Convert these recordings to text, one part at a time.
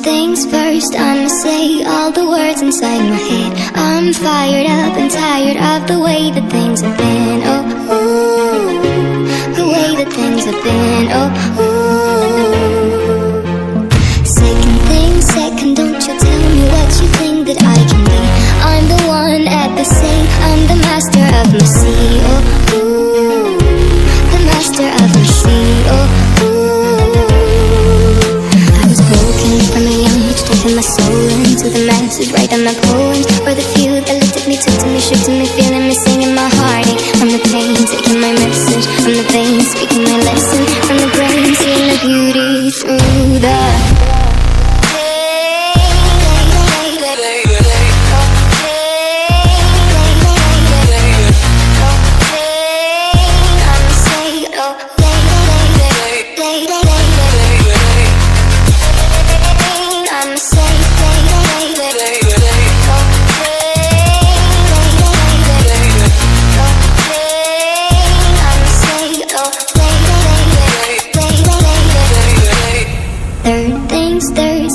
things first, I'ma say all the words inside my head. I'm fired up and tired of the way that things have been. Oh, ooh, the way that things have been. Oh, ooh. Second thing, second, don't you tell me what you think that I can be. I'm the one at the sea, I'm the master of my sea. Oh, ooh, the master of my sea. Oh, my soul into the masses, write on my poems for the few that looked at me, took to me, shook to me, feeling me, singing my heartache. From the pain, taking my message, from the veins, speaking my lesson, from the brain, seeing the beauty through the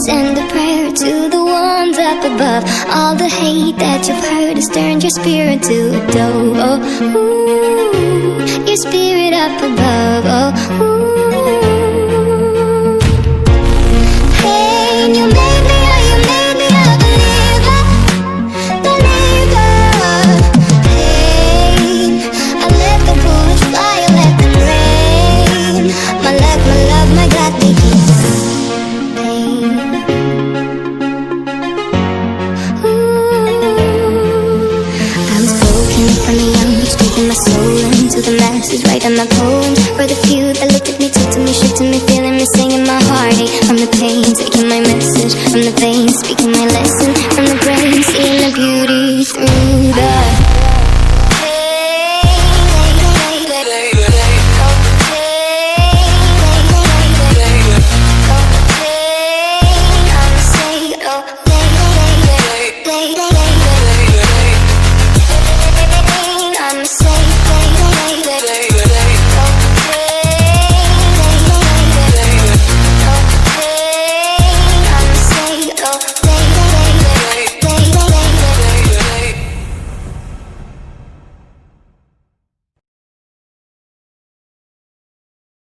send a prayer to the ones up above. All the hate that you've heard has turned your spirit to a dove. Oh, ooh, your spirit up above. Oh, ooh. Hey, you made me, oh, you made me a believer, believer. Hey, I let the bullets fly, I let them rain. My love, my love, my God, they keep my soul into the masses, writing my poems for the few that looked at me, took to me, shook to me, feeling me, singing my heartache. From the pain, taking my message, from the veins, speaking my lesson,